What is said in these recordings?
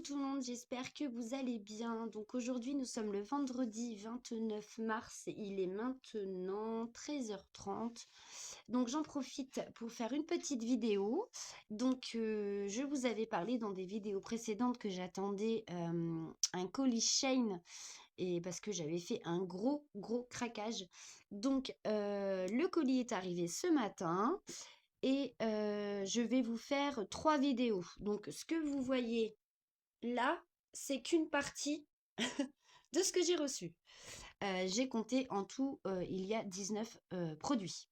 tout le monde, j'espère que vous allez bien. Donc aujourd'hui nous sommes le vendredi 29 mars, il est maintenant 13h30. Donc j'en profite pour faire une petite vidéo. Donc je vous avais parlé dans des vidéos précédentes que j'attendais un colis Shein et parce que j'avais fait un gros craquage. Donc le colis est arrivé ce matin. Et je vais vous faire 3 vidéos. Donc ce que vous voyez là, c'est qu'une partie de ce que j'ai reçu. J'ai compté en tout, il y a 19 produits.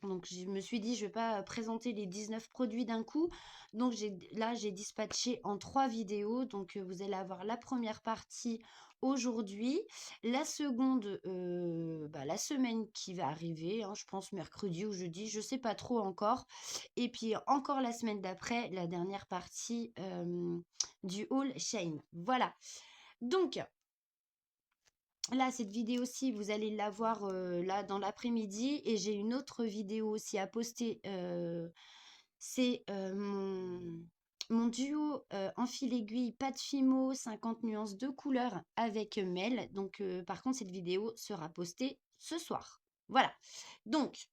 Donc je me suis dit, je vais pas présenter les 19 produits d'un coup. Donc j'ai dispatché en 3 vidéos. Donc vous allez avoir la première partie aujourd'hui, la seconde la semaine qui va arriver, hein, je pense mercredi ou jeudi, je sais pas trop encore. Et puis encore la semaine d'après, la dernière partie du haul Shein. Voilà. Donc là, cette vidéo-ci, vous allez la voir là dans l'après-midi. Et j'ai une autre vidéo aussi à poster. C'est mon duo en fil aiguille pâte Fimo 50 nuances de couleur avec Mel. Donc par contre, cette vidéo sera postée ce soir. Voilà. Donc,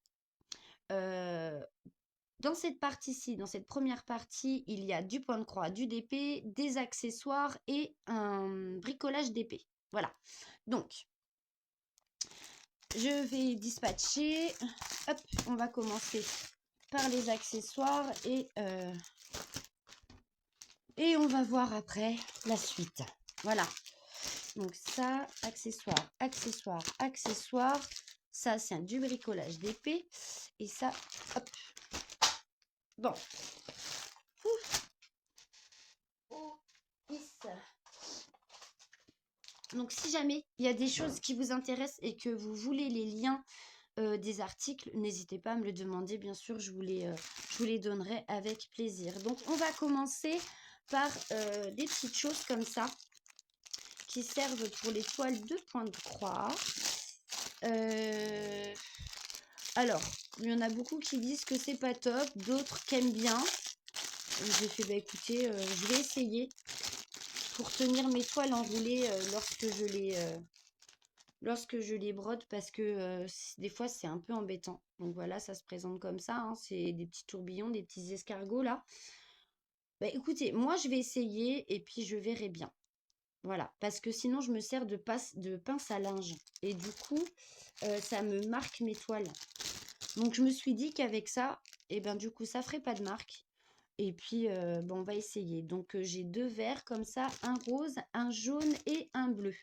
dans cette partie-ci, dans cette première partie, il y a du point de croix, du DP, des accessoires et un bricolage d'épée. Voilà. Donc, je vais dispatcher. Hop, on va commencer par les accessoires et on va voir après la suite. Voilà. Donc ça, accessoires, accessoires, accessoires. Ça, c'est du bricolage d'épée. Et ça, hop. Bon. Ouf. Oh, donc si jamais il y a des choses qui vous intéressent et que vous voulez les liens des articles, n'hésitez pas à me le demander, bien sûr, je vous les donnerai avec plaisir. Donc on va commencer par des petites choses comme ça qui servent pour les toiles de point de croix. Alors, il y en a beaucoup qui disent que c'est pas top, d'autres qui aiment bien. J'ai fait, bah écoutez, je vais essayer pour tenir mes toiles enroulées lorsque je les brode, parce que des fois c'est un peu embêtant. Donc voilà, ça se présente comme ça, hein, c'est des petits tourbillons, des petits escargots là. Bah écoutez, moi je vais essayer et puis je verrai bien. Voilà, parce que sinon je me sers de pince à linge et du coup ça me marque mes toiles. Donc je me suis dit qu'avec ça, et ben du coup ça ferait pas de marque. Et puis bon, on va essayer. Donc j'ai 2 verts comme ça, un rose, un jaune et un bleu.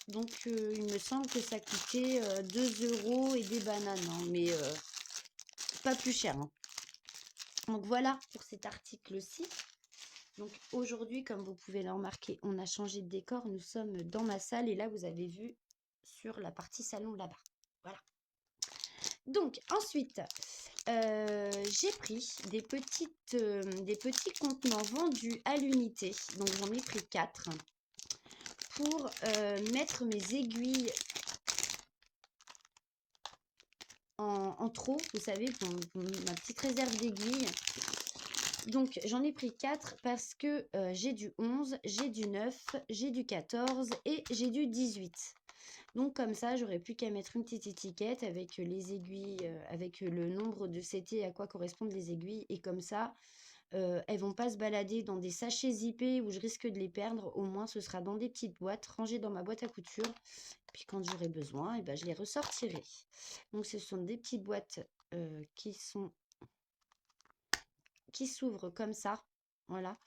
Donc il me semble que ça coûtait 2 € et des bananes, hein, mais pas plus cher, hein. Donc voilà pour cet article-ci. Donc aujourd'hui, comme vous pouvez le remarquer, on a changé de décor. Nous sommes dans ma salle et là, vous avez vu sur la partie salon là-bas. Voilà. Donc ensuite, j'ai pris des petits contenants vendus à l'unité. Donc j'en ai pris 4 pour mettre mes aiguilles en trop, vous savez, pour ma petite réserve d'aiguilles. Donc j'en ai pris 4 parce que j'ai du 11, j'ai du 9, j'ai du 14 et j'ai du 18. Donc comme ça, j'aurais plus qu'à mettre une petite étiquette avec les aiguilles, avec le nombre de CT à quoi correspondent les aiguilles. Et comme ça, elles vont pas se balader dans des sachets zippés où je risque de les perdre. Au moins, ce sera dans des petites boîtes rangées dans ma boîte à couture. Puis quand j'aurai besoin, et ben, je les ressortirai. Donc ce sont des petites boîtes qui s'ouvrent comme ça. Voilà.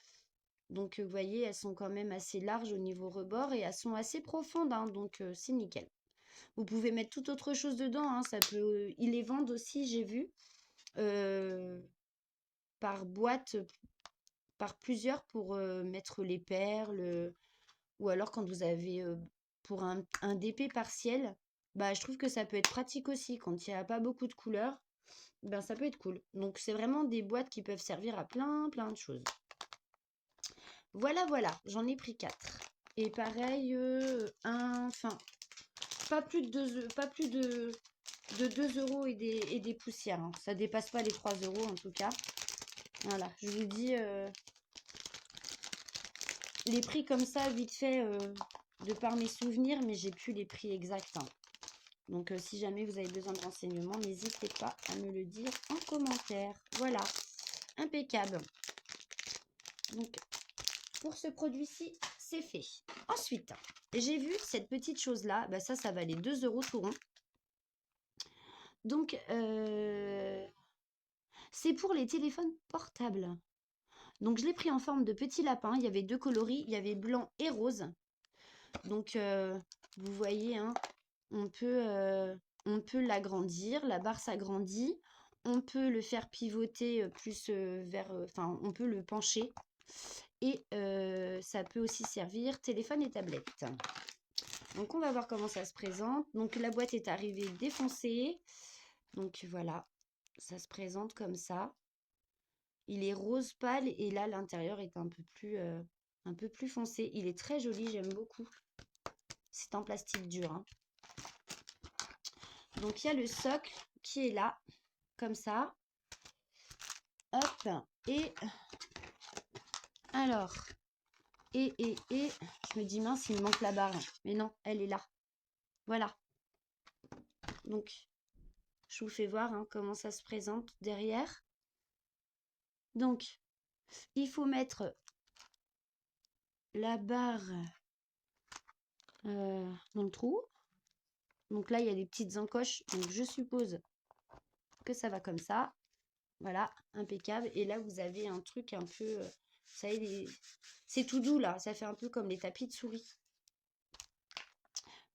Donc vous voyez, elles sont quand même assez larges au niveau rebord et elles sont assez profondes, hein, donc c'est nickel. Vous pouvez mettre toute autre chose dedans, hein, ça peut. Ils les vendent aussi, j'ai vu, par boîte, par plusieurs pour mettre les perles, ou alors quand vous avez pour un DP partiel, bah je trouve que ça peut être pratique aussi quand il n'y a pas beaucoup de couleurs, ben ça peut être cool. Donc c'est vraiment des boîtes qui peuvent servir à plein de choses. Voilà, j'en ai pris 4. Et pareil, pas plus de 2 € et des poussières, hein. Ça dépasse pas les 3 € en tout cas. Voilà, je vous dis, les prix comme ça, vite fait, de par mes souvenirs, mais j'ai plus les prix exacts, hein. Donc, si jamais vous avez besoin de renseignements, n'hésitez pas à me le dire en commentaire. Voilà, impeccable. Donc, pour ce produit-ci, c'est fait. Ensuite, j'ai vu cette petite chose-là. Bah, ça valait 2 € tout rond. Donc, c'est pour les téléphones portables. Donc, je l'ai pris en forme de petit lapin. Il y avait 2 coloris. Il y avait blanc et rose. Donc, vous voyez, hein, on peut l'agrandir. La barre s'agrandit. On peut le faire pivoter plus vers... Enfin, on peut le pencher. Et ça peut aussi servir téléphone et tablette. Donc, on va voir comment ça se présente. Donc, la boîte est arrivée défoncée. Donc, voilà, ça se présente comme ça. Il est rose pâle et là, l'intérieur est un peu plus foncé. Il est très joli, j'aime beaucoup. C'est en plastique dur, hein. Donc, il y a le socle qui est là, comme ça. Hop, et alors, je me dis mince, il me manque la barre. Mais non, elle est là. Voilà. Donc, je vous fais voir hein, comment ça se présente derrière. Donc, il faut mettre la barre dans le trou. Donc là, il y a des petites encoches. Donc, je suppose que ça va comme ça. Voilà, impeccable. Et là, vous avez un truc un peu... ça y est, c'est tout doux là. Ça fait un peu comme les tapis de souris.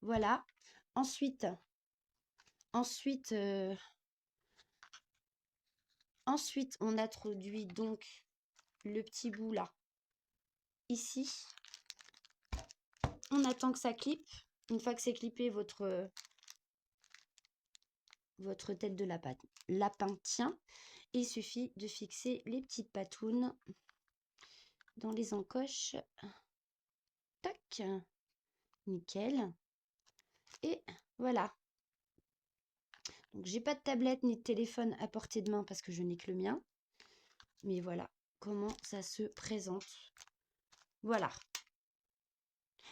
Voilà. Ensuite, on introduit donc le petit bout là, ici. On attend que ça clippe. Une fois que c'est clippé, votre tête de lapin tient. Il suffit de fixer les petites patounes dans les encoches. Tac. Nickel. Et voilà. Donc, j'ai pas de tablette ni de téléphone à portée de main parce que je n'ai que le mien. Mais voilà comment ça se présente. Voilà.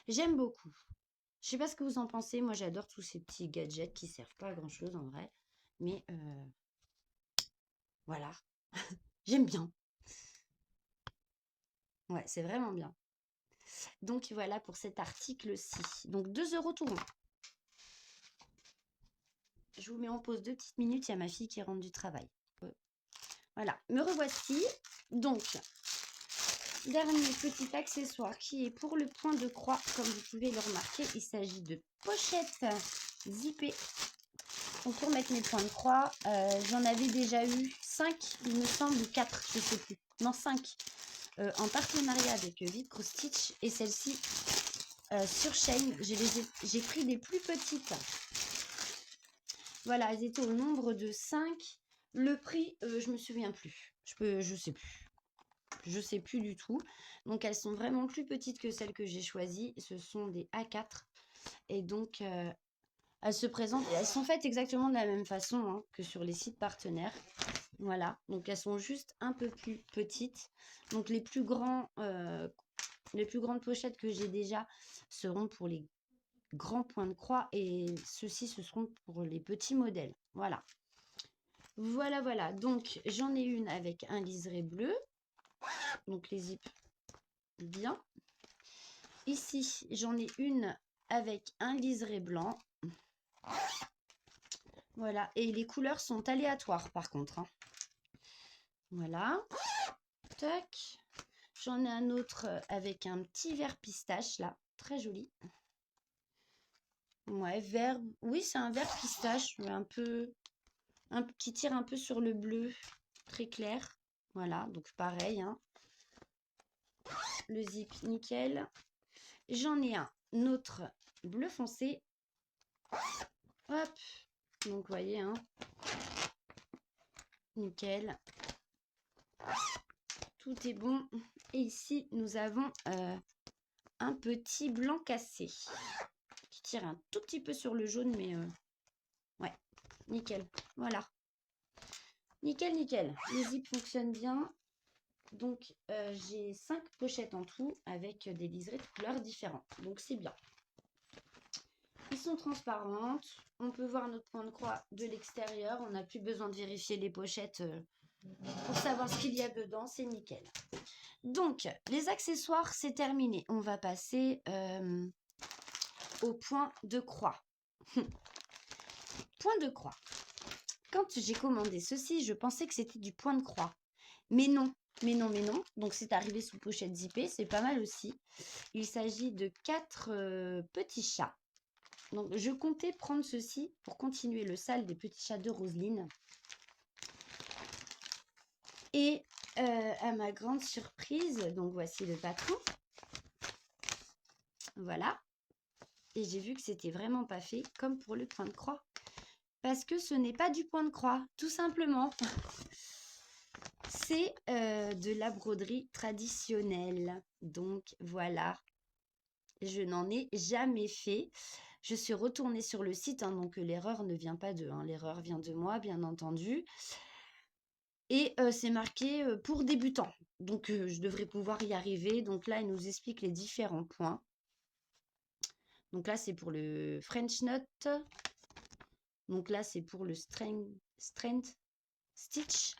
J'aime beaucoup. Je sais pas ce que vous en pensez. Moi, j'adore tous ces petits gadgets qui servent pas à grand chose en vrai. Mais voilà. J'aime bien. Ouais, c'est vraiment bien. Donc voilà pour cet article-ci. Donc 2 € tout rond. Je vous mets en pause 2 petites minutes. Il y a ma fille qui rentre du travail. Voilà, me revoici. Donc, dernier petit accessoire qui est pour le point de croix. Comme vous pouvez le remarquer, il s'agit de pochettes zippées. Donc pour mettre mes points de croix, j'en avais déjà eu 5, il me semble, ou 4, je ne sais plus. Non, 5. En partenariat avec Velcro Stitch. Et celle-ci, sur Shein, j'ai pris des plus petites. Voilà, elles étaient au nombre de 5. Le prix, je me souviens plus. Je sais plus. Je sais plus du tout. Donc, elles sont vraiment plus petites que celles que j'ai choisies. Ce sont des A4. Et donc, elles se présentent... Elles sont faites exactement de la même façon hein, que sur les sites partenaires. Voilà. Donc, elles sont juste un peu plus petites. Donc, les plus grandes pochettes que j'ai déjà seront pour les grands points de croix. Et ceux-ci, ce seront pour les petits modèles. Voilà. Voilà, voilà. Donc, j'en ai une avec un liseré bleu. Donc, les zips bien. Ici, j'en ai une avec un liseré blanc. Voilà. Et les couleurs sont aléatoires, par contre. Hein. Voilà. Tac. J'en ai un autre avec un petit vert pistache, là. Très joli. Ouais, vert. Oui, c'est un vert pistache, mais qui tire un peu sur le bleu. Très clair. Voilà, donc pareil. Hein. Le zip, nickel. J'en ai un autre bleu foncé. Hop. Donc, vous voyez, hein. Nickel. Tout est bon. Et ici, nous avons un petit blanc cassé. Qui tire un tout petit peu sur le jaune, mais ouais, nickel. Voilà. Nickel, nickel. Les zips fonctionnent bien. Donc, j'ai 5 pochettes en tout avec des liserés de couleurs différentes. Donc, c'est bien. Ils sont transparentes. On peut voir notre point de croix de l'extérieur. On n'a plus besoin de vérifier les pochettes pour savoir ce qu'il y a dedans. C'est nickel. Donc, les accessoires, c'est terminé. On va passer au point de croix. Point de croix. Quand j'ai commandé ceci, je pensais que c'était du point de croix. Mais non, mais non, mais non. Donc, c'est arrivé sous pochette zippée. C'est pas mal aussi. Il s'agit de 4 petits chats. Donc, je comptais prendre ceci pour continuer le sale des petits chats de Roselyne. Et à ma grande surprise, donc voici le patron. Voilà. Et j'ai vu que c'était vraiment pas fait comme pour le point de croix. Parce que ce n'est pas du point de croix, tout simplement. C'est de la broderie traditionnelle. Donc voilà. Je n'en ai jamais fait. Je suis retournée sur le site, hein, donc l'erreur ne vient pas d'eux. Hein, l'erreur vient de moi, bien entendu. Et c'est marqué pour débutants. Donc, je devrais pouvoir y arriver. Donc là, il nous explique les différents points. Donc là, c'est pour le French Knot. Donc là, c'est pour le Strength Stitch.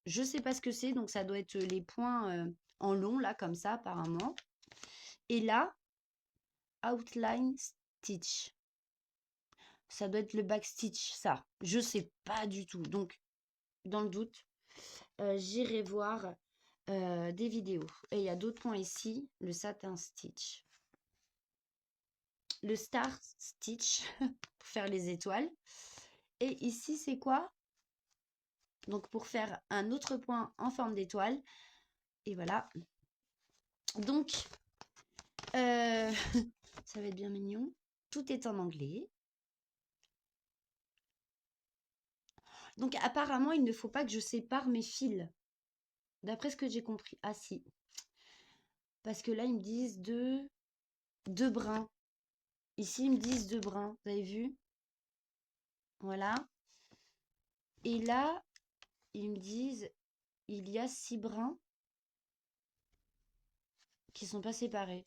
Je ne sais pas ce que c'est. Donc, ça doit être les points en long, là, comme ça, apparemment. Et là, Outline Stitch. Ça doit être le back stitch, ça. Je sais pas du tout. Donc, dans le doute, j'irai voir des vidéos. Et il y a d'autres points ici. Le satin stitch. Le star stitch, pour faire les étoiles. Et ici, c'est quoi? Donc, pour faire un autre point en forme d'étoile. Et voilà. Donc, ça va être bien mignon. Tout est en anglais. Donc, apparemment, il ne faut pas que je sépare mes fils. D'après ce que j'ai compris. Ah, si. Parce que là, ils me disent deux brins. Ici, ils me disent 2 brins. Vous avez vu? Voilà. Et là, ils me disent, il y a 6 brins qui sont pas séparés.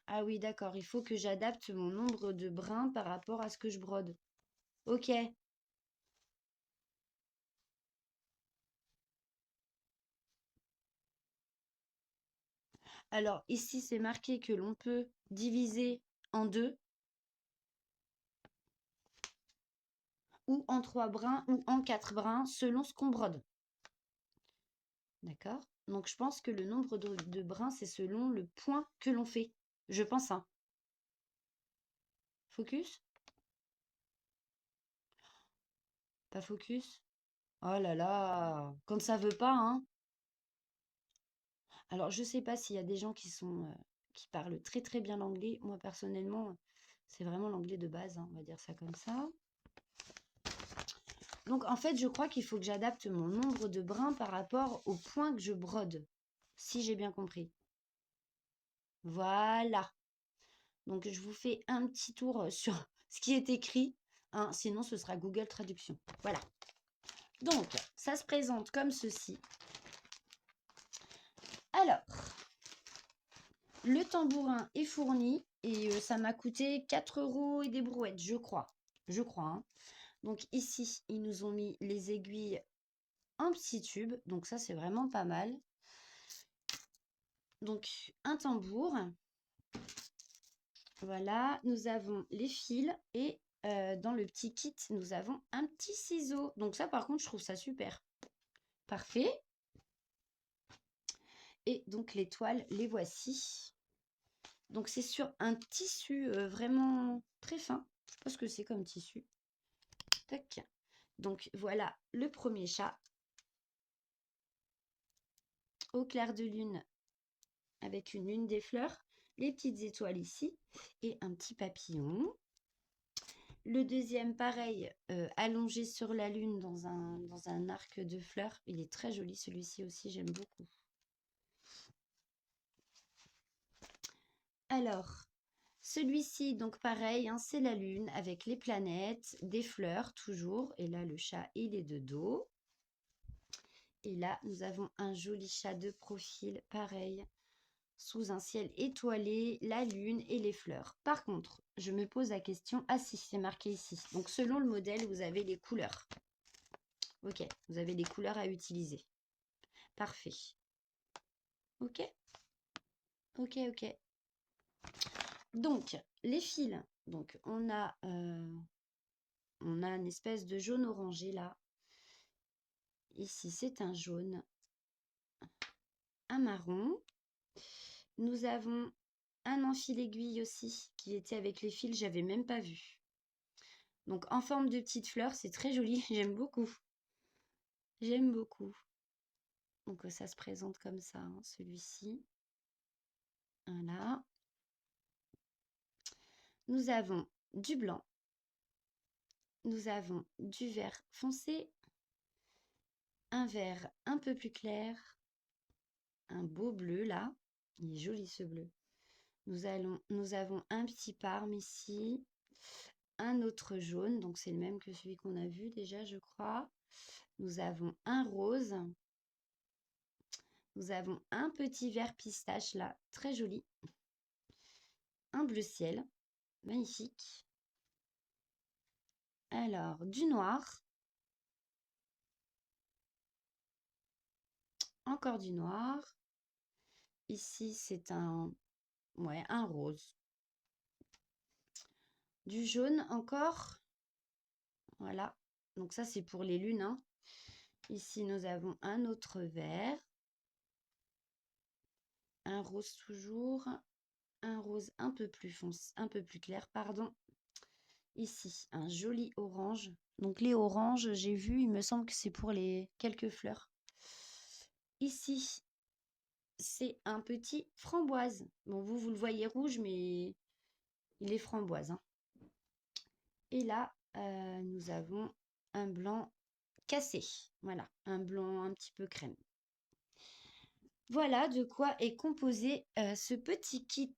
Ah oui, d'accord. Il faut que j'adapte mon nombre de brins par rapport à ce que je brode. Ok. Alors, ici, c'est marqué que l'on peut diviser en 2 ou en 3 brins ou en 4 brins selon ce qu'on brode. D'accord? Donc, je pense que le nombre de brins, c'est selon le point que l'on fait. Je pense, hein. Focus? Pas focus? Oh là là! Quand ça veut pas, hein. Alors, je sais pas s'il y a des gens qui parlent très très bien l'anglais. Moi, personnellement, c'est vraiment l'anglais de base, hein, on va dire ça comme ça. Donc, en fait, je crois qu'il faut que j'adapte mon nombre de brins par rapport au point que je brode, si j'ai bien compris. Voilà. Donc, je vous fais un petit tour sur ce qui est écrit, hein, sinon ce sera Google Traduction. Voilà. Donc, ça se présente comme ceci. Alors, le tambourin est fourni et ça m'a coûté 4 € et des brouettes, je crois. Je crois, hein. Donc ici, ils nous ont mis les aiguilles en petits tubes. Donc ça, c'est vraiment pas mal. Donc, un tambour. Voilà, nous avons les fils et dans le petit kit, nous avons un petit ciseau. Donc ça, par contre, je trouve ça super. Parfait. Et donc, les toiles, les voici. Donc, c'est sur un tissu vraiment très fin. Je sais pas ce que c'est comme tissu. Tac. Donc, voilà le premier chat. Au clair de lune, avec une lune des fleurs. Les petites étoiles ici. Et un petit papillon. Le deuxième, pareil, allongé sur la lune dans un arc de fleurs. Il est très joli, celui-ci aussi, j'aime beaucoup. Alors, celui-ci, donc pareil, hein, c'est la lune avec les planètes, des fleurs toujours. Et là, le chat, il est de dos. Et là, nous avons un joli chat de profil, pareil, sous un ciel étoilé, la lune et les fleurs. Par contre, je me pose la question, ah si, c'est marqué ici. Donc selon le modèle, vous avez les couleurs. Ok, vous avez les couleurs à utiliser. Parfait. Ok, ok, ok. Donc, les fils. Donc, on a une espèce de jaune orangé là. Ici, c'est un jaune. Un marron. Nous avons un enfil aiguille aussi qui était avec les fils, j'avais même pas vu. Donc en forme de petite fleur, c'est très joli, j'aime beaucoup. J'aime beaucoup. Donc ça se présente comme ça, hein, celui-ci. Voilà. Nous avons du blanc. Nous avons du vert foncé. Un vert un peu plus clair. Un beau bleu là. Il est joli ce bleu. Nous avons un petit parme ici. Un autre jaune, donc c'est le même que celui qu'on a vu déjà, je crois. Nous avons un rose. Nous avons un petit vert pistache là, très joli. Un bleu ciel, magnifique. Alors, du noir. Encore du noir. Ici, c'est un rose. Du jaune encore. Voilà. Donc ça, c'est pour les lunes, hein. Ici, nous avons un autre vert. Un rose toujours. Un rose un peu plus foncé, un peu plus clair, pardon. Ici, un joli orange. Donc les oranges, j'ai vu, il me semble que c'est pour les quelques fleurs. Ici, c'est un petit framboise. Bon, vous le voyez rouge, mais il est framboise, hein. Et là, nous avons un blanc cassé. Voilà, un blanc un petit peu crème. Voilà de quoi est composé ce petit kit.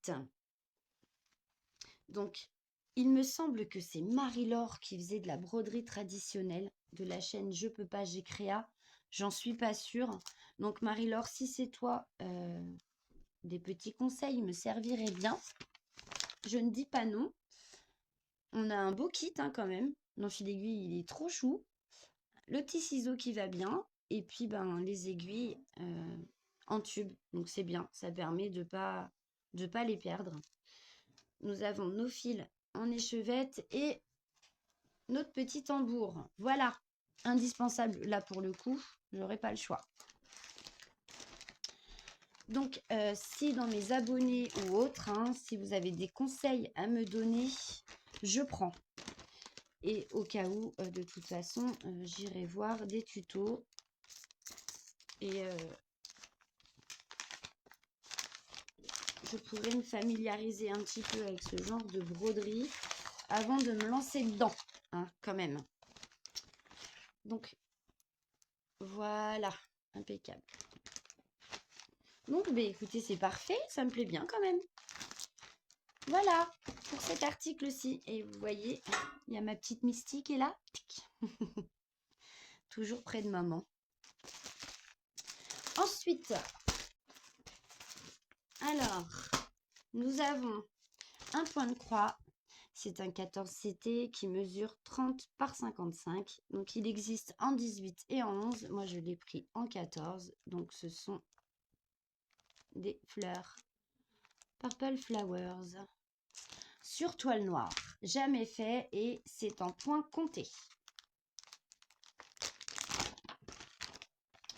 Donc, il me semble que c'est Marie-Laure qui faisait de la broderie traditionnelle de la chaîne Je peux pas, j'ai créa. J'en suis pas sûre. Donc, Marie-Laure, si c'est toi, des petits conseils me serviraient bien. Je ne dis pas non. On a un beau kit hein, quand même. L'enfil d'aiguille, il est trop chou. Le petit ciseau qui va bien. Et puis, les aiguilles en tube. Donc, c'est bien. Ça permet de pas les perdre. Nous avons nos fils en échevette et notre petit tambour. Voilà, indispensable là pour le coup, j'aurais pas le choix. Donc, si dans mes abonnés ou autres, hein, si vous avez des conseils à me donner, je prends. Et au cas où, de toute façon, j'irai voir des tutos. Et je pourrais me familiariser un petit peu avec ce genre de broderie avant de me lancer dedans, hein, quand même. Donc, voilà, impeccable. Donc, écoutez, c'est parfait, ça me plaît bien quand même. Voilà, pour cet article-ci. Et vous voyez, il y a ma petite mystique qui est là. Toujours près de maman. Ensuite, alors, nous avons un point de croix. C'est un 14 CT qui mesure 30 par 55. Donc, il existe en 18 et en 11. Moi, je l'ai pris en 14. Donc, ce sont des fleurs. Purple Flowers. Sur toile noire. Jamais fait et c'est en point compté.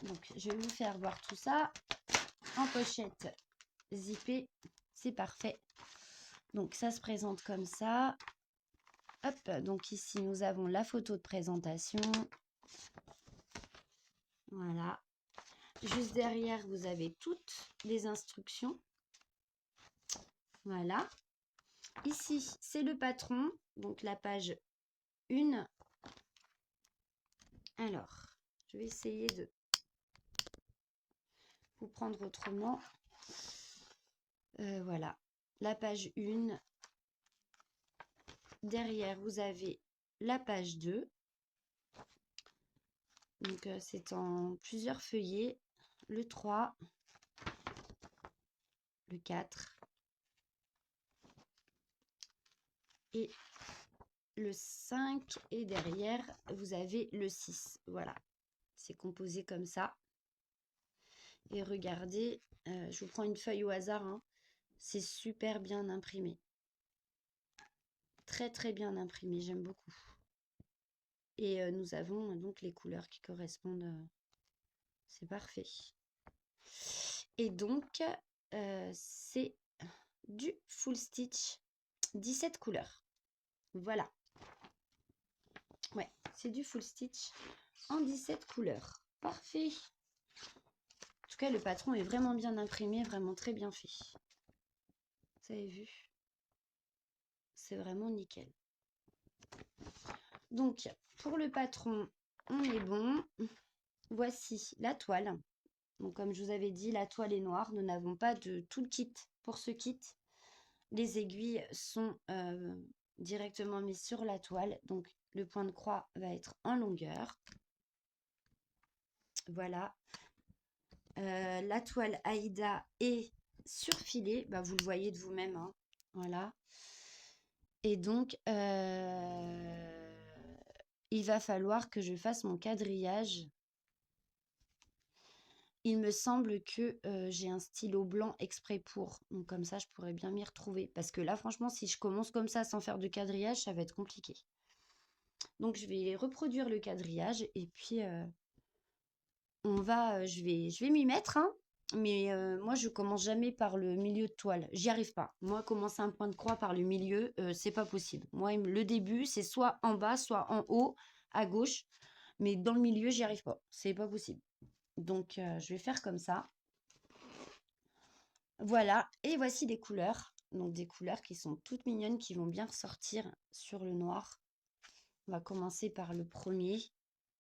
Donc, je vais vous faire voir tout ça en pochette zippée. C'est parfait. Donc, ça se présente comme ça. Hop, donc ici, nous avons la photo de présentation. Voilà. Juste derrière, vous avez toutes les instructions. Voilà. Ici, c'est le patron. Donc, la page 1. Alors, je vais essayer de vous prendre autrement. Voilà. La page 1. Derrière, vous avez la page 2. Donc, c'est en plusieurs feuillets. Le 3, le 4 et le 5. Et derrière, vous avez le 6. Voilà, c'est composé comme ça. Et regardez, je vous prends une feuille au hasard, hein. C'est super bien imprimé. Très, très bien imprimé, j'aime beaucoup. Et nous avons donc les couleurs qui correspondent. C'est parfait. Et donc, c'est du full stitch, 17 couleurs. Voilà. Ouais, c'est du full stitch en 17 couleurs. Parfait. En tout cas, le patron est vraiment bien imprimé, vraiment très bien fait. Vous avez vu? C'est vraiment nickel. Donc, pour le patron, on est bon. Voici la toile. Donc, comme je vous avais dit, la toile est noire. Nous n'avons pas de tout le kit pour ce kit. Les aiguilles sont directement mises sur la toile. Donc, le point de croix va être en longueur. Voilà. La toile Aïda est surfilée. Bah, vous le voyez de vous-même, hein. Voilà. Et donc, il va falloir que je fasse mon quadrillage. Il me semble que j'ai un stylo blanc exprès pour. Donc comme ça, je pourrais bien m'y retrouver. Parce que là, franchement, si je commence comme ça sans faire de quadrillage, ça va être compliqué. Donc je vais reproduire le quadrillage et puis je vais m'y mettre, hein. Mais moi, je commence jamais par le milieu de toile. J'y arrive pas. Moi, commencer un point de croix par le milieu, c'est pas possible. Moi, le début, c'est soit en bas, soit en haut, à gauche. Mais dans le milieu, j'y arrive pas. C'est pas possible. Donc, je vais faire comme ça. Voilà. Et voici des couleurs. Donc, des couleurs qui sont toutes mignonnes, qui vont bien ressortir sur le noir. On va commencer par le premier.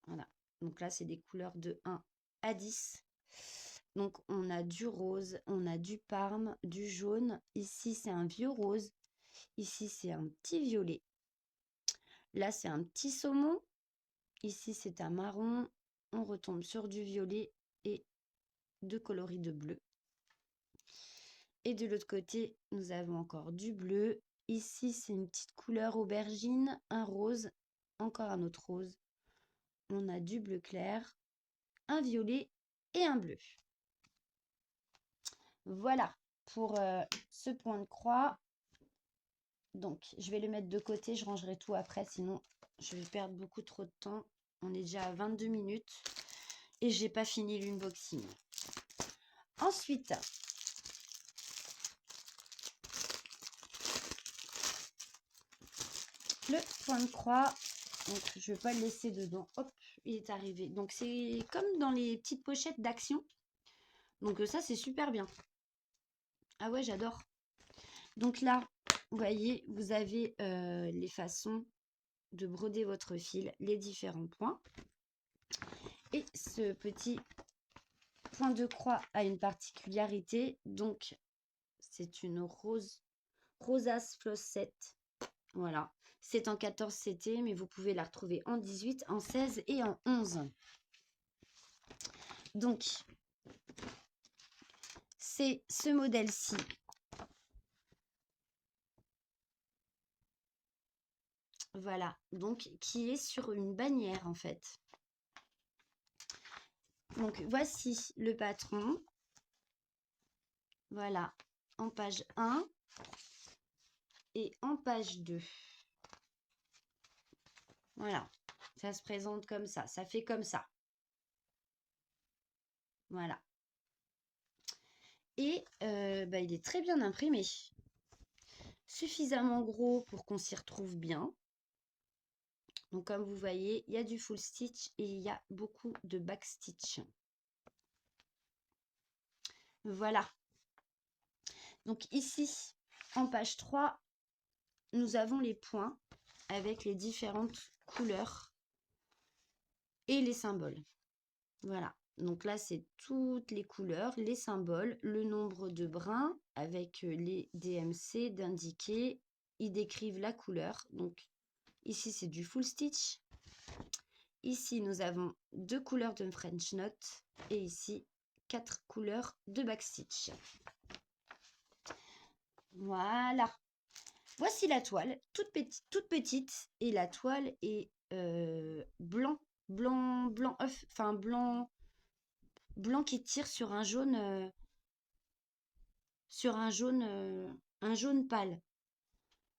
Voilà. Donc là, c'est des couleurs de 1 à 10. Donc, on a du rose, on a du parme, du jaune. Ici, c'est un vieux rose. Ici, c'est un petit violet. Là, c'est un petit saumon. Ici, c'est un marron. On retombe sur du violet et deux coloris de bleu. Et de l'autre côté, nous avons encore du bleu. Ici, c'est une petite couleur aubergine, un rose, encore un autre rose. On a du bleu clair, un violet et un bleu. Voilà pour ce point de croix. Donc, je vais le mettre de côté, je rangerai tout après, sinon je vais perdre beaucoup trop de temps. On est déjà à 22 minutes et j'ai pas fini l'unboxing. Ensuite, le point de croix, donc je vais pas le laisser dedans. Hop, il est arrivé. Donc, c'est comme dans les petites pochettes d'Action. Donc, ça, c'est super bien. Ah ouais, j'adore. Donc là, vous voyez, vous avez les façons de broder votre fil, les différents points. Et ce petit point de croix a une particularité. Donc, c'est une Rosace Flossette. Voilà. C'est en 14 CT, mais vous pouvez la retrouver en 18, en 16 et en 11. Donc, c'est ce modèle-ci. Voilà. Donc, qui est sur une bannière, en fait. Donc, voici le patron. Voilà. En page 1 et en page 2. Voilà. Ça se présente comme ça. Ça fait comme ça. Voilà. Et il est très bien imprimé. Suffisamment gros pour qu'on s'y retrouve bien. Donc comme vous voyez, il y a du full stitch et il y a beaucoup de back stitch. Voilà. Donc ici, en page 3, nous avons les points avec les différentes couleurs et les symboles. Voilà. Donc là, c'est toutes les couleurs, les symboles, le nombre de brins avec les DMC d'indiquer. Ils décrivent la couleur. Donc ici, c'est du full stitch. Ici, nous avons 2 couleurs de French Knot et ici 4 couleurs de backstitch. Voilà. Voici la toile, toute petite, et la toile est blanc œuf, enfin blanc qui tire sur un jaune, un jaune pâle.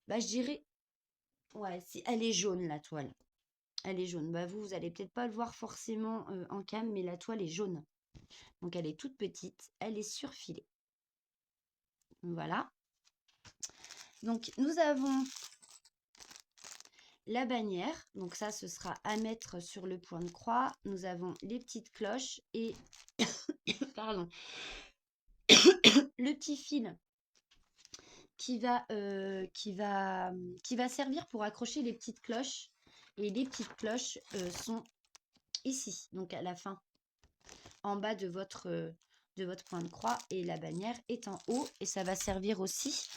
Bah je dirais, ouais, elle est jaune la toile. Elle est jaune. Bah vous allez peut-être pas le voir forcément en cam, mais la toile est jaune. Donc elle est toute petite, elle est surfilée. Voilà. Donc nous avons la bannière, donc ça ce sera à mettre sur le point de croix. Nous avons les petites cloches et pardon, le petit fil qui va servir pour accrocher les petites cloches. Et les petites cloches sont ici, donc à la fin, en bas de votre point de croix, et la bannière est en haut, et ça va servir aussi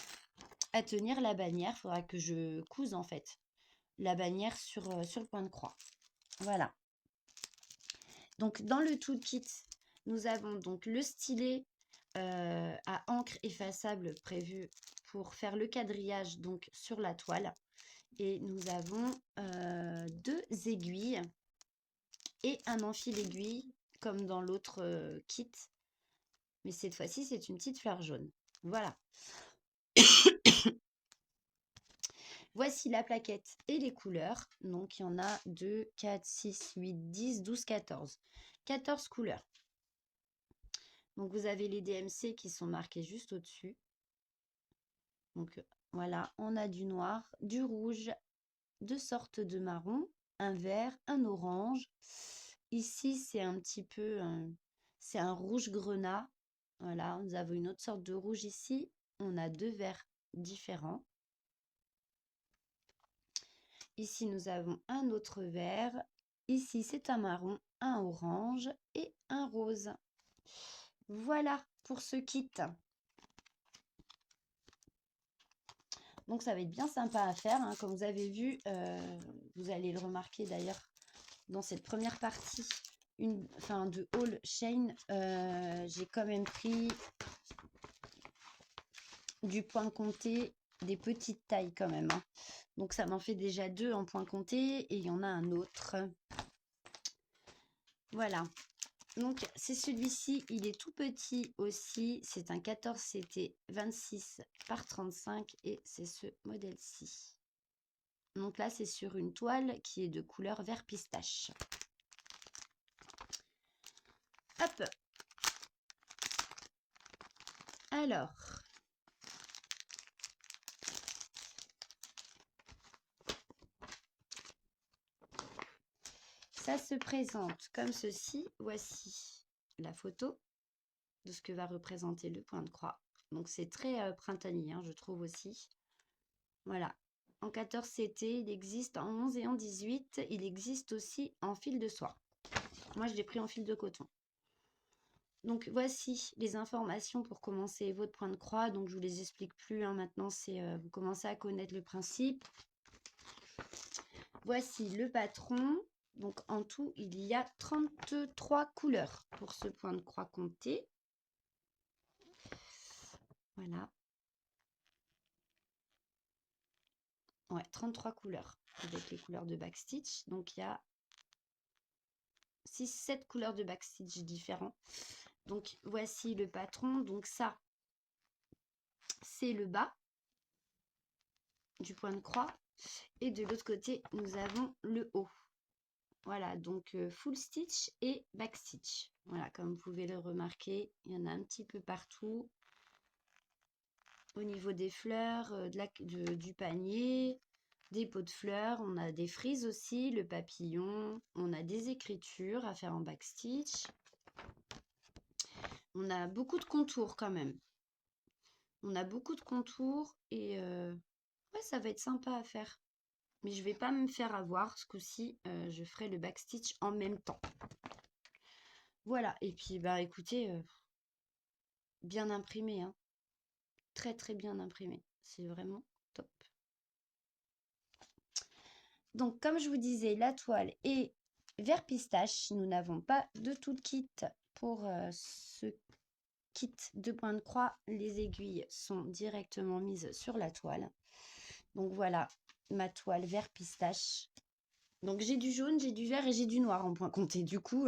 à tenir la bannière. Il faudra que je couse en fait la bannière sur le point de croix. Voilà. Donc dans le toolkit, nous avons donc le stylet à encre effaçable prévu pour faire le quadrillage donc sur la toile. Et nous avons 2 aiguilles et un enfil aiguille comme dans l'autre kit. Mais cette fois-ci, c'est une petite fleur jaune. Voilà. Voici la plaquette et les couleurs. Donc, il y en a 2, 4, 6, 8, 10, 12, 14. 14 couleurs. Donc, vous avez les DMC qui sont marqués juste au-dessus. Donc, voilà, on a du noir, du rouge, 2 sortes de marron, un vert, un orange. Ici, c'est un petit peu, c'est un rouge grenat. Voilà, nous avons une autre sorte de rouge ici. On a 2 verts différents. Ici, nous avons un autre vert. Ici, c'est un marron, un orange et un rose. Voilà pour ce kit. Donc, ça va être bien sympa à faire. Hein. Comme vous avez vu, vous allez le remarquer d'ailleurs dans cette première partie de haul chain. J'ai quand même pris du point compté, des petites tailles quand même. Hein. Donc, ça m'en fait déjà 2 en point compté et il y en a un autre. Voilà. Donc, c'est celui-ci, il est tout petit aussi. C'est un 14 CT 26 par 35 et c'est ce modèle-ci. Donc là, c'est sur une toile qui est de couleur vert pistache. Hop. Alors. Ça se présente comme ceci. Voici la photo de ce que va représenter le point de croix. Donc, c'est très printanier, hein, je trouve aussi. Voilà. En 14 CT, il existe en 11 et en 18. Il existe aussi en fil de soie. Moi, je l'ai pris en fil de coton. Donc, voici les informations pour commencer votre point de croix. Donc, je ne vous les explique plus. Hein. Maintenant, vous commencez à connaître le principe. Voici le patron. Donc, en tout, il y a 33 couleurs pour ce point de croix compté. Voilà. Ouais, 33 couleurs avec les couleurs de backstitch. Donc, il y a 7 couleurs de backstitch différents. Donc, voici le patron. Donc, ça, c'est le bas du point de croix. Et de l'autre côté, nous avons le haut. Voilà, donc full stitch et backstitch. Voilà, comme vous pouvez le remarquer, il y en a un petit peu partout. Au niveau des fleurs, du panier, des pots de fleurs, on a des frises aussi, le papillon, on a des écritures à faire en backstitch. On a beaucoup de contours quand même. On a beaucoup de contours et ouais, ça va être sympa à faire. Mais je vais pas me faire avoir, ce coup-ci, je ferai le backstitch en même temps. Voilà, et puis bah écoutez, bien imprimé, hein. Très très bien imprimé. C'est vraiment top. Donc comme je vous disais, la toile est vert pistache, nous n'avons pas de tout le kit pour ce kit de point de croix. Les aiguilles sont directement mises sur la toile. Donc voilà ma toile vert pistache. Donc j'ai du jaune, j'ai du vert et j'ai du noir en point compté. Du coup,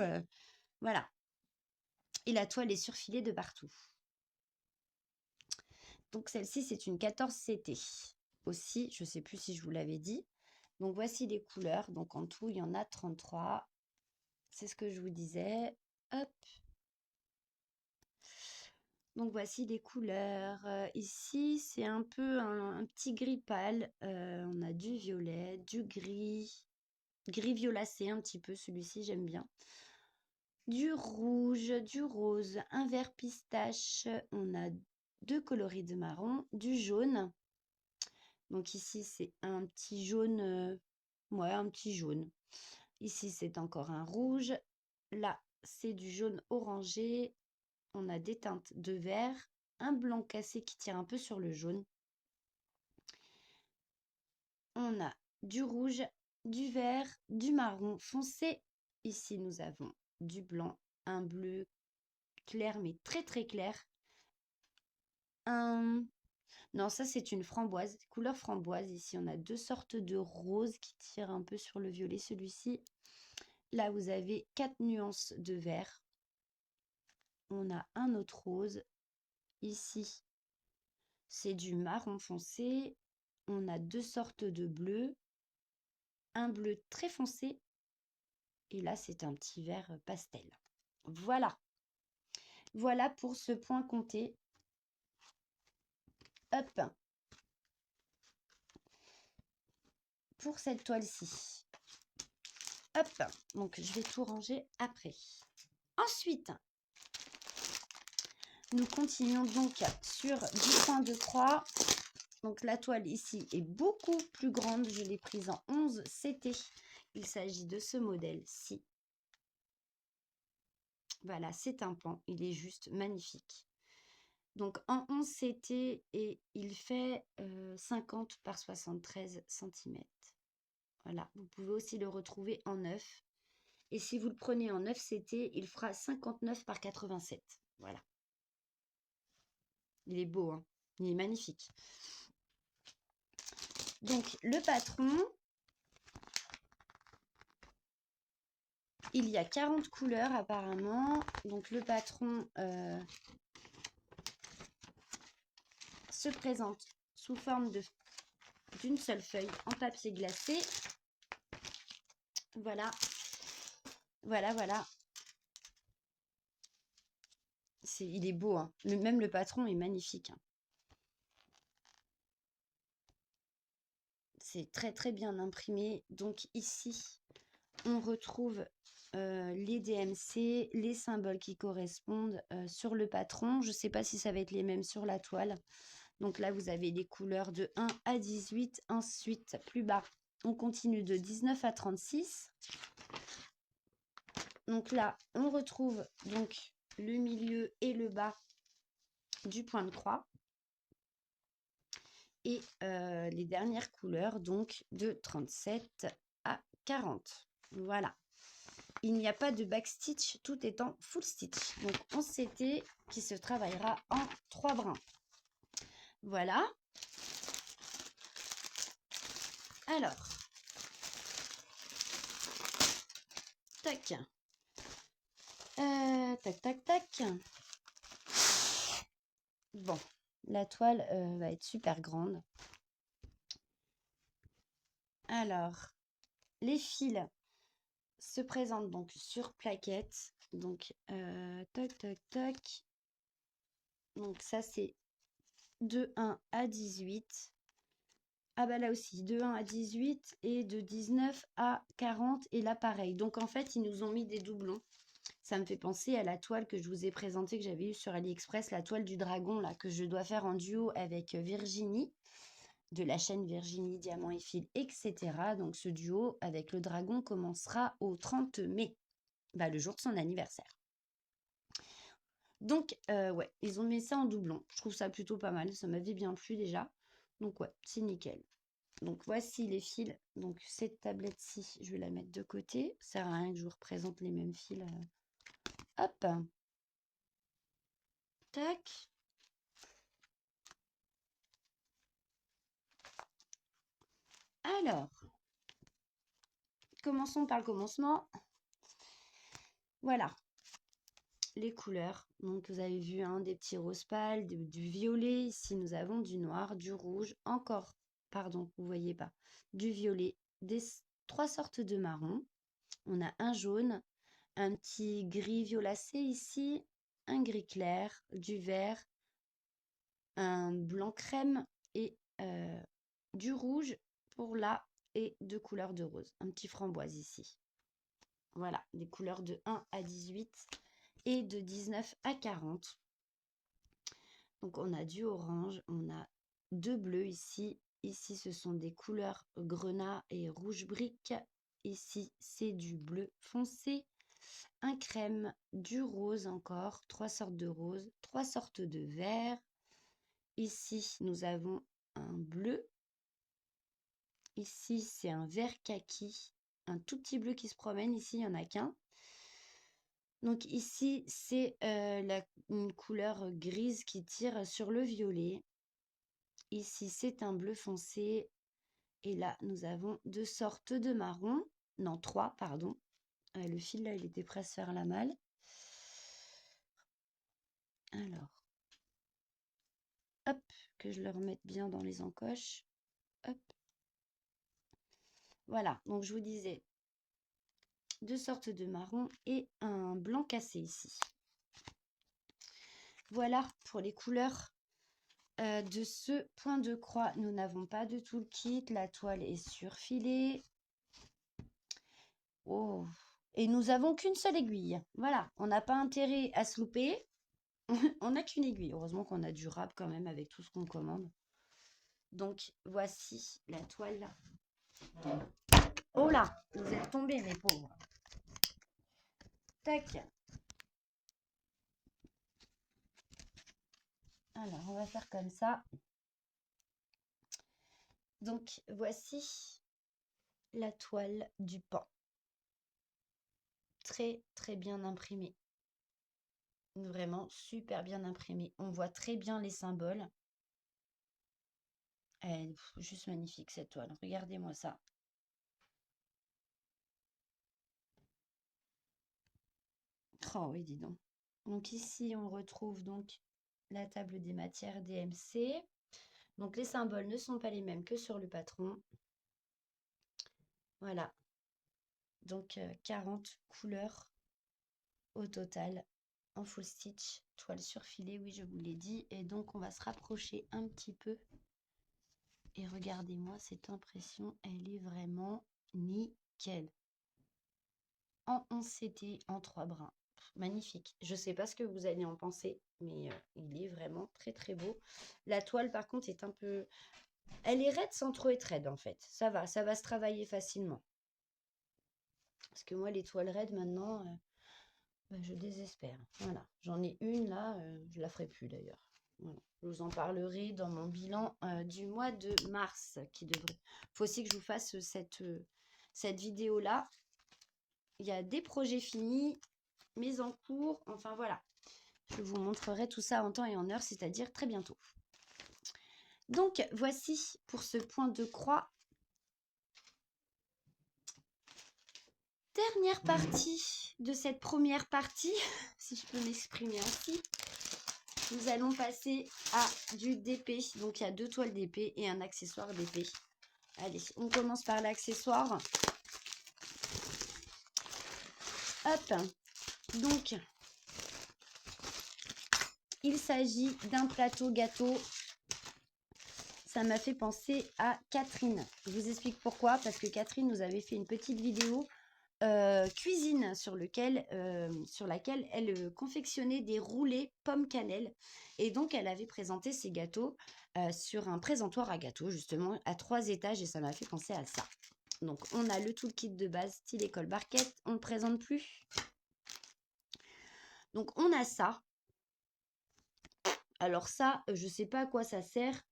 voilà. Et la toile est surfilée de partout. Donc celle-ci, c'est une 14 CT. Aussi, je ne sais plus si je vous l'avais dit. Donc voici les couleurs. Donc en tout, il y en a 33. C'est ce que je vous disais. Hop. Donc voici les couleurs. Ici, c'est un peu un petit gris pâle. On a du violet, du gris. Gris violacé un petit peu, celui-ci, j'aime bien. Du rouge, du rose, un vert pistache. On a deux coloris de marron, du jaune. Donc ici, c'est un petit jaune. Ouais, un petit jaune. Ici, c'est encore un rouge. Là, c'est du jaune orangé. On a des teintes de vert, un blanc cassé qui tire un peu sur le jaune. On a du rouge, du vert, du marron foncé. Ici, nous avons du blanc, un bleu clair, mais très très clair. Non, ça c'est une framboise, couleur framboise. Ici, on a deux sortes de roses qui tirent un peu sur le violet. Celui-ci, là, vous avez 4 nuances de vert. On a un autre rose. Ici, c'est du marron foncé. On a deux sortes de bleu. Un bleu très foncé. Et là, c'est un petit vert pastel. Voilà. Voilà pour ce point compté. Hop. Pour cette toile-ci. Hop. Donc, je vais tout ranger après. Ensuite, nous continuons donc sur du point de croix. Donc, la toile ici est beaucoup plus grande. Je l'ai prise en 11 CT. Il s'agit de ce modèle-ci. Voilà, c'est un pan. Il est juste magnifique. Donc, en 11 CT et il fait 50 par 73 cm. Voilà, vous pouvez aussi le retrouver en 9. Et si vous le prenez en 9 CT, il fera 59 par 87. Voilà. Il est beau, hein? Il est magnifique. Donc, le patron, il y a 40 couleurs apparemment. Donc, le patron se présente sous forme d'une seule feuille en papier glacé. Voilà. Voilà, voilà. Il est beau, hein. Même le patron est magnifique, hein. C'est très très bien imprimé. Donc ici, on retrouve les DMC, les symboles qui correspondent sur le patron. Je ne sais pas si ça va être les mêmes sur la toile. Donc là, vous avez les couleurs de 1 à 18. Ensuite, plus bas, on continue de 19 à 36. Donc là, on retrouve donc le milieu et le bas du point de croix. Et les dernières couleurs, donc de 37 à 40. Voilà. Il n'y a pas de backstitch, tout étant full stitch. Donc 11 CT qui se travaillera en 3 brins. Voilà. Alors. Tac. Tac, tac, tac. Bon. La toile va être super grande. Alors, les fils se présentent donc sur plaquettes. Donc, tac, tac, tac. Donc, ça, c'est de 1 à 18. Ah bah là aussi, de 1 à 18 et de 19 à 40. Et là, pareil. Donc, en fait, ils nous ont mis des doublons. Ça me fait penser à la toile que je vous ai présentée, que j'avais eue sur AliExpress, la toile du dragon, là, que je dois faire en duo avec Virginie, de la chaîne Virginie, Diamant et Fil, etc. Donc, ce duo avec le dragon commencera au 30 mai, bah, le jour de son anniversaire. Donc, ouais, ils ont mis ça en doublon. Je trouve ça plutôt pas mal. Ça m'avait bien plu déjà. Donc, ouais, c'est nickel. Donc voici les fils. Donc cette tablette-ci, je vais la mettre de côté. Ça sert à rien que je vous représente les mêmes fils. Hop. Tac. Alors, commençons par le commencement. Voilà. Les couleurs. Donc vous avez vu des petits roses pâles, du violet. Ici, nous avons du noir, du rouge, encore, pardon, vous voyez pas, du violet, trois sortes de marron. On a un jaune, un petit gris violacé ici, un gris clair, du vert, un blanc crème et du rouge pour là et deux couleurs de rose. Un petit framboise ici. Voilà, des couleurs de 1 à 18 et de 19 à 40. Donc on a du orange, on a deux bleus ici. Ici, ce sont des couleurs grenat et rouge brique. Ici, c'est du bleu foncé, un crème, du rose encore, trois sortes de rose, trois sortes de vert. Ici, nous avons un bleu. Ici, c'est un vert kaki, un tout petit bleu qui se promène. Ici, il n'y en a qu'un. Donc ici, c'est une couleur grise qui tire sur le violet. Ici, c'est un bleu foncé. Et là, nous avons deux sortes de marron. Non, trois, pardon. Le fil, là, il était prêt à se faire la malle. Alors, hop, que je le remette bien dans les encoches. Hop. Voilà, donc je vous disais, deux sortes de marron et un blanc cassé ici. Voilà pour les couleurs de ce point de croix. Nous n'avons pas de tout le kit. La toile est surfilée. Oh. Et nous n'avons qu'une seule aiguille. Voilà, on n'a pas intérêt à se louper. On n'a qu'une aiguille. Heureusement qu'on a du rab quand même avec tout ce qu'on commande. Donc, voici la toile. Oh là, vous êtes tombés, mes pauvres. Tac. Alors, on va faire comme ça. Donc, voici la toile du pan. Très, très bien imprimée. Vraiment super bien imprimée. On voit très bien les symboles. Elle est juste magnifique cette toile. Regardez-moi ça. Oh oui, dis donc. Donc ici, on retrouve donc la table des matières DMC. Donc les symboles ne sont pas les mêmes que sur le patron. Voilà. Donc 40 couleurs au total en full stitch, toile surfilée, oui, je vous l'ai dit. Et donc on va se rapprocher un petit peu. Et regardez-moi cette impression, elle est vraiment nickel. En 11 CT, en 3 brins. Magnifique. Je ne sais pas ce que vous allez en penser, mais il est vraiment très très beau. La toile par contre est un peu... Elle est raide sans trop être raide en fait. Ça va se travailler facilement. Parce que moi les toiles raides maintenant, je désespère. Voilà, j'en ai une là, je la ferai plus d'ailleurs. Voilà. Je vous en parlerai dans mon bilan du mois de mars qui devrait. Il faut aussi que je vous fasse cette vidéo là. Il y a des projets finis, mais en cours. Enfin voilà, je vous montrerai tout ça en temps et en heure, c'est-à-dire très bientôt. Donc voici pour ce point de croix. Dernière partie de cette première partie, si je peux m'exprimer ainsi. Nous allons passer à du DP. Donc il y a deux toiles d'épée et un accessoire d'épée. Allez, on commence par l'accessoire. Hop. Donc, il s'agit d'un plateau gâteau. Ça m'a fait penser à Catherine. Je vous explique pourquoi. Parce que Catherine nous avait fait une petite vidéo cuisine sur laquelle elle confectionnait des roulés pommes cannelle. Et donc, elle avait présenté ses gâteaux sur un présentoir à gâteaux, justement, à 3 étages. Et ça m'a fait penser à ça. Donc, on a le toolkit de base style école barquette. On ne le présente plus. Donc, on a ça. Alors ça, je sais pas à quoi ça sert.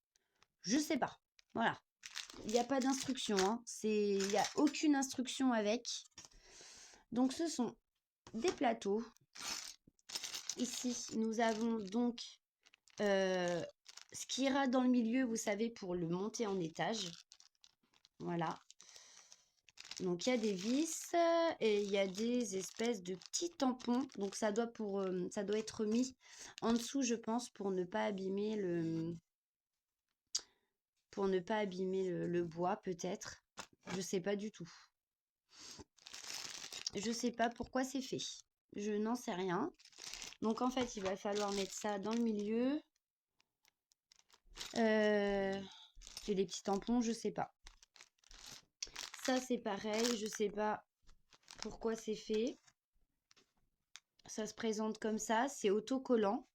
Je sais pas. Voilà. Il n'y a pas d'instruction, hein. Il n'y a aucune instruction avec. Donc, ce sont des plateaux. Ici, nous avons donc ce qui ira dans le milieu, vous savez, pour le monter en étage. Voilà. Donc, il y a des vis et il y a des espèces de petits tampons. Donc, ça doit être mis en dessous, je pense, pour ne pas abîmer le bois, peut-être. Je sais pas du tout. Je sais pas pourquoi c'est fait. Je n'en sais rien. Donc, en fait, il va falloir mettre ça dans le milieu. Et les petits tampons, je sais pas. Ça, c'est pareil. Je sais pas pourquoi c'est fait. Ça se présente comme ça. C'est autocollant.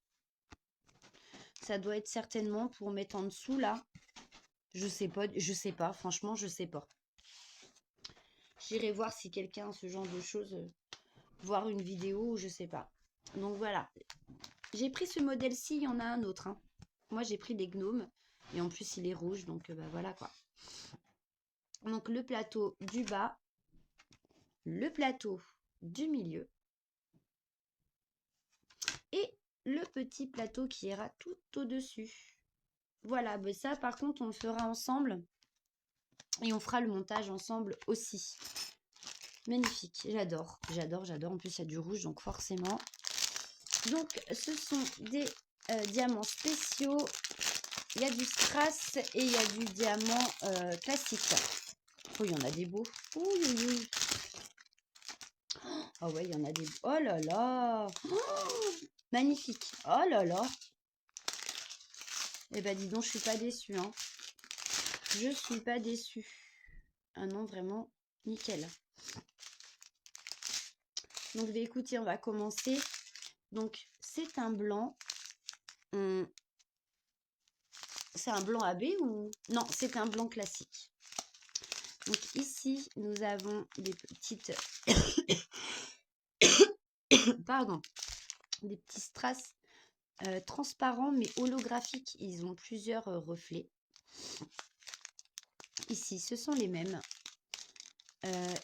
Ça doit être certainement pour mettre en dessous, là. Je sais pas. Franchement, je sais pas. J'irai voir si quelqu'un a ce genre de choses. Voir une vidéo, je sais pas. Donc, voilà. J'ai pris ce modèle-ci. Il y en a un autre, hein. Moi, j'ai pris les gnomes. Et en plus, il est rouge. Donc, bah, voilà, quoi. Donc, le plateau du bas. Le plateau du milieu. Et le petit plateau qui ira tout au-dessus. Voilà, ben ça par contre on le fera ensemble et on fera le montage ensemble aussi. Magnifique, j'adore. En plus il y a du rouge donc forcément. Donc ce sont des diamants spéciaux. Il y a du strass et il y a du diamant classique. Oh, il y en a des beaux. Oui. Oh ouais, il y en a des beaux. Oh là là. Oh, magnifique. Oh là là. Eh ben dis donc, je suis pas déçue, hein. Je suis pas déçue. Ah non, vraiment, nickel. Donc, écoutez, on va commencer. Donc, c'est un blanc. C'est un blanc AB ou... Non, c'est un blanc classique. Donc, ici, nous avons des petites... Pardon. Des petits strass transparents, mais holographiques. Ils ont plusieurs reflets. Ici, ce sont les mêmes.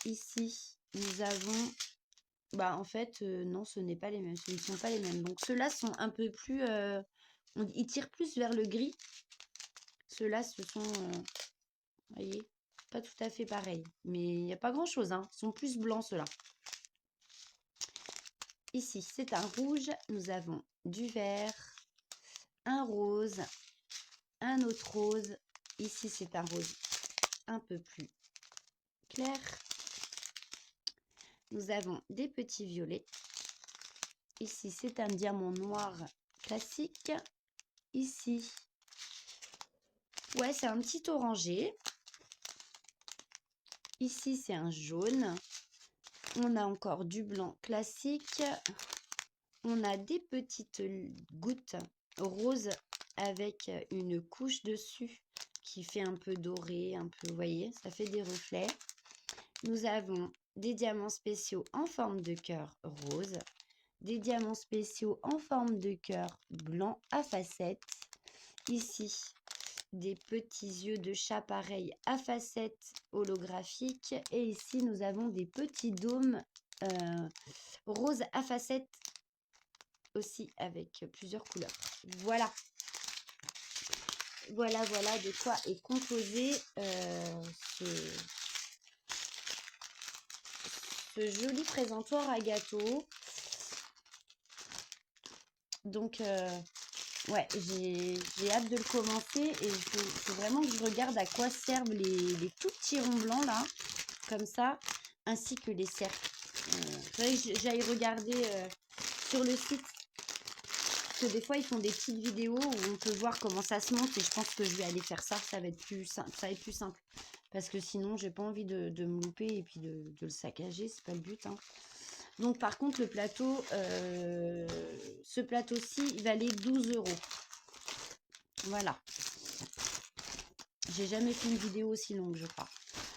Ici, nous avons... Bah, en fait, non, ce n'est pas les mêmes. Ce ne sont pas les mêmes. Donc, ceux-là sont un peu plus... ils tirent plus vers le gris. Ceux-là, ce sont... vous voyez, pas tout à fait pareil. Mais il n'y a pas grand-chose, hein. Ils sont plus blancs, ceux-là. Ici, c'est un rouge. Nous avons du vert, un rose, un autre rose. Ici, c'est un rose un peu plus clair. Nous avons des petits violets. Ici, c'est un diamant noir classique. Ici, ouais, c'est un petit orangé. Ici, c'est un jaune. On a encore du blanc classique. On a des petites gouttes roses avec une couche dessus qui fait un peu doré, un peu, vous voyez, ça fait des reflets. Nous avons des diamants spéciaux en forme de cœur rose, des diamants spéciaux en forme de cœur blanc à facettes. Ici, des petits yeux de chat pareil à facettes holographiques. Et ici, nous avons des petits dômes roses à facettes aussi avec plusieurs couleurs. Voilà. Voilà de quoi est composé ce joli présentoir à gâteau. Donc, ouais, j'ai hâte de le commencer et il faut vraiment que je regarde à quoi servent les tout petits ronds blancs là, comme ça, ainsi que les cercles. Faudrait que j'aille regarder sur le site. Parce que des fois, ils font des petites vidéos où on peut voir comment ça se monte et je pense que je vais aller faire ça. Ça va être plus simple. Parce que sinon, j'ai pas envie de me louper et puis de le saccager. C'est pas le but, hein. Donc, par contre, le plateau, ce plateau-ci, il valait 12 €. Voilà. J'ai jamais fait une vidéo aussi longue, je crois.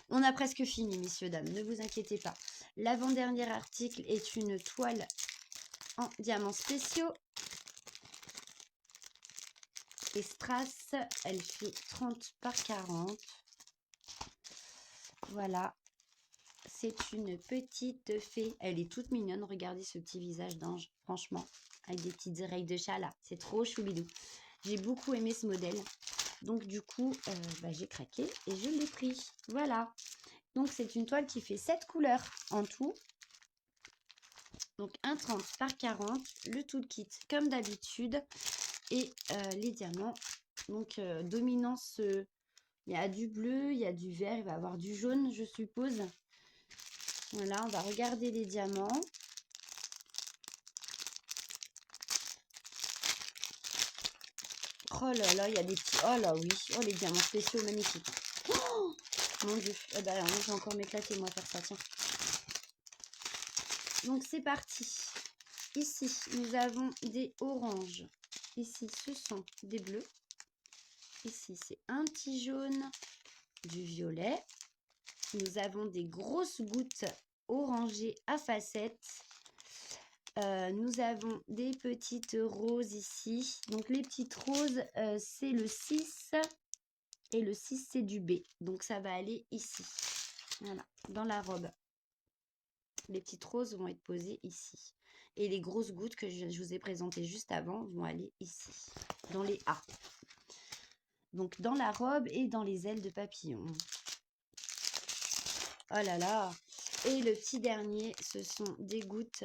On a presque fini, messieurs, dames. Ne vous inquiétez pas. L'avant-dernier article est une toile en diamants spéciaux. Et strass, elle fait 30 par 40. Voilà. C'est une petite fée. Elle est toute mignonne. Regardez ce petit visage d'ange, franchement. Avec des petites oreilles de chat là. C'est trop choubidou. J'ai beaucoup aimé ce modèle. Donc du coup, j'ai craqué et je l'ai pris. Voilà. Donc c'est une toile qui fait 7 couleurs en tout. Donc un 30 par 40. Le tout kit comme d'habitude. Et les diamants. Donc dominance, il y a du bleu, il y a du vert, il va y avoir du jaune je suppose. Voilà, on va regarder les diamants. Oh là là, il y a des petits... Oh là oui, oh les diamants spéciaux, magnifiques. Oh mon Dieu, eh ben, je vais encore m'éclater moi faire ça, tiens. Donc c'est parti. Ici, nous avons des oranges. Ici, ce sont des bleus. Ici, c'est un petit jaune, du violet. Nous avons des grosses gouttes orangées à facettes. Nous avons des petites roses ici. Donc les petites roses, c'est le 6 et le 6 c'est du B. Donc ça va aller ici. Voilà, dans la robe. Les petites roses vont être posées ici. Et les grosses gouttes que je vous ai présentées juste avant vont aller ici, dans les A. Donc dans la robe et dans les ailes de papillon. Oh là là! Et le petit dernier, ce sont des gouttes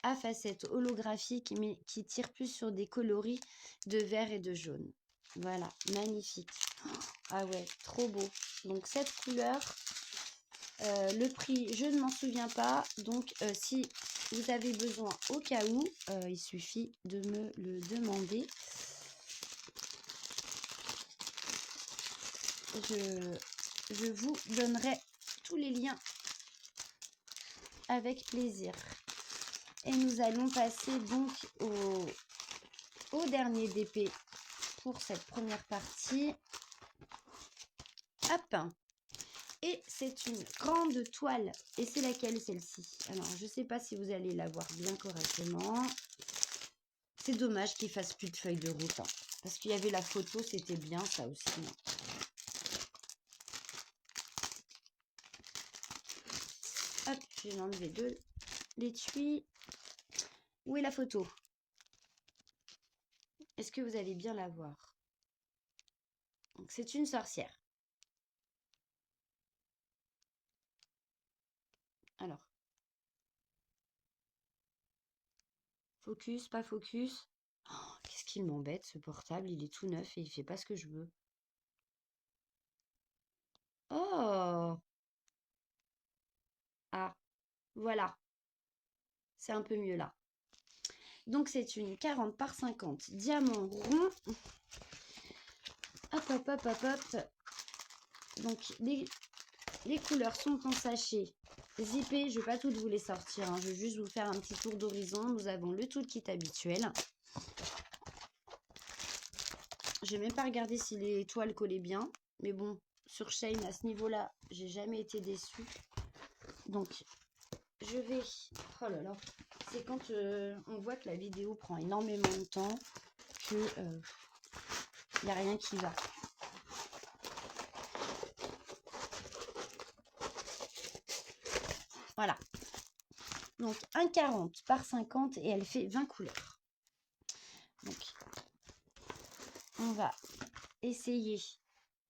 à facettes holographiques, mais qui tirent plus sur des coloris de vert et de jaune. Voilà, magnifique. Ah ouais, trop beau. Donc cette couleur, le prix, je ne m'en souviens pas. Donc si vous avez besoin au cas où, il suffit de me le demander. Je vous donnerai tous les liens avec plaisir. Et nous allons passer donc au dernier DP pour cette première partie. Hop. Et c'est une grande toile. Et c'est laquelle celle-ci? Alors, je ne sais pas si vous allez la voir bien correctement. C'est dommage qu'il ne fasse plus de feuilles de route. Hein, parce qu'il y avait la photo, c'était bien ça aussi. Hein. Hop, je vais l'enlever de l'étui. Où est la photo? Est-ce que vous allez bien la voir? Donc, c'est une sorcière. Alors. Focus, pas focus. Oh, qu'est-ce qu'il m'embête ce portable, il est tout neuf et il fait pas ce que je veux. Oh! Ah, voilà. C'est un peu mieux là. Donc c'est une 40 par 50 diamant rond. Hop, hop, hop, hop, hop. Donc les couleurs sont en sachet zippé. Je ne vais pas toutes vous les sortir. Hein. Je vais juste vous faire un petit tour d'horizon. Nous avons le tout kit habituel. Je n'ai même pas regardé si les toiles collaient bien. Mais bon, sur Shein, à ce niveau-là, j'ai jamais été déçue. Donc, je vais... Oh là là. C'est quand on voit que la vidéo prend énormément de temps que il n'y a rien qui va. Voilà. Donc, un 40 par 50 et elle fait 20 couleurs. Donc, on va essayer.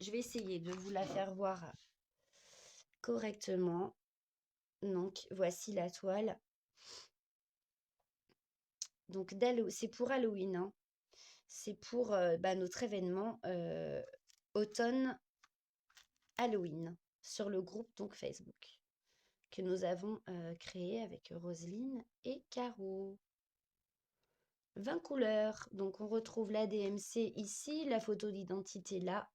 Je vais essayer de vous la faire voir correctement. Donc, voici la toile. Donc, c'est pour Halloween. Hein. C'est pour notre événement automne Halloween sur le groupe donc Facebook que nous avons créé avec Roselyne et Caro. 20 couleurs. Donc, on retrouve la DMC ici, la photo d'identité là,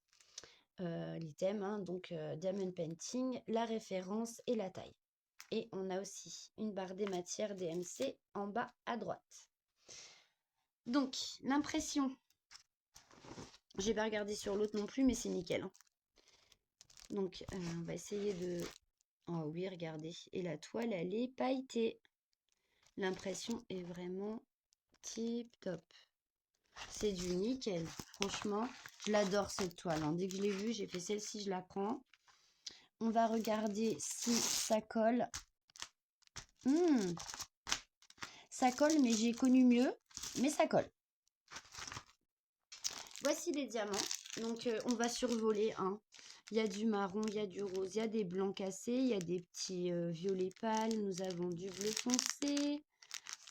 l'item, hein, donc Diamond Painting, la référence et la taille. Et on a aussi une barre des matières DMC en bas à droite. Donc, l'impression, j'ai pas regardé sur l'autre non plus, mais c'est nickel. Hein. Donc, on va essayer de... Oh oui, regardez. Et la toile, elle est pailletée. L'impression est vraiment tip top. C'est du nickel. Franchement, je l'adore cette toile. Hein. Dès que je l'ai vue, j'ai fait celle-ci, je la prends. On va regarder si ça colle. Hmm, ça colle, mais j'ai connu mieux. Mais ça colle. Voici les diamants. Donc, on va survoler, hein. Il y a du marron, il y a du rose, il y a des blancs cassés, il y a des petits violets pâles. Nous avons du bleu foncé.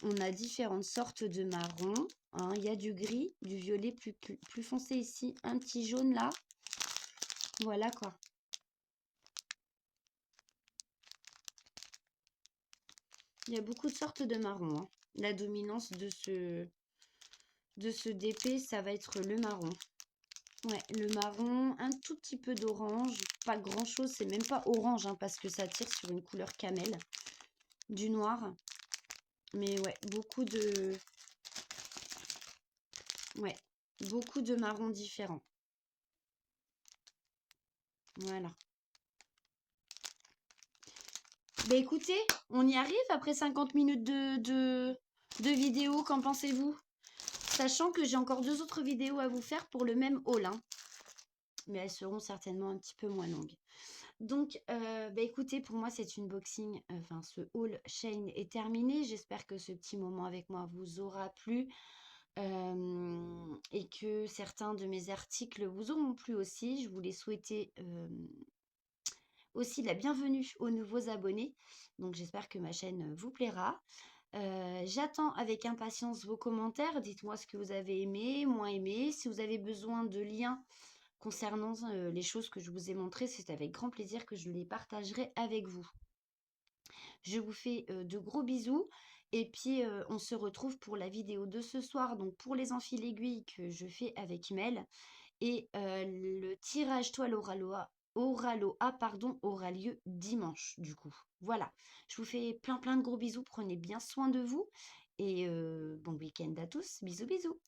On a différentes sortes de marron, hein. Il y a du gris, du violet plus foncé ici, un petit jaune là. Voilà quoi. Il y a beaucoup de sortes de marron, hein. La dominance de ce DP, ça va être le marron. Ouais, le marron, un tout petit peu d'orange, pas grand chose, c'est même pas orange, hein, parce que ça tire sur une couleur camel. Du noir, mais ouais, ouais, beaucoup de marrons différents. Voilà. Bah écoutez, on y arrive après 50 minutes de vidéo, qu'en pensez-vous? Sachant que j'ai encore 2 autres vidéos à vous faire pour le même haul, hein. Mais elles seront certainement un petit peu moins longues. Donc, bah écoutez, pour moi, c'est une boxing, enfin, ce haul Shein est terminé. J'espère que ce petit moment avec moi vous aura plu et que certains de mes articles vous auront plu aussi. Je voulais souhaiter aussi la bienvenue aux nouveaux abonnés. Donc, j'espère que ma chaîne vous plaira. J'attends avec impatience vos commentaires. Dites-moi ce que vous avez aimé, moins aimé. Si vous avez besoin de liens concernant les choses que je vous ai montrées, c'est avec grand plaisir que je les partagerai avec vous. Je vous fais de gros bisous. Et puis, on se retrouve pour la vidéo de ce soir. Donc, pour les enfils aiguilles que je fais avec Mel. Et le tirage toile aura lieu dimanche, du coup. Voilà. Je vous fais plein de gros bisous. Prenez bien soin de vous. Et bon week-end à tous. Bisous, bisous.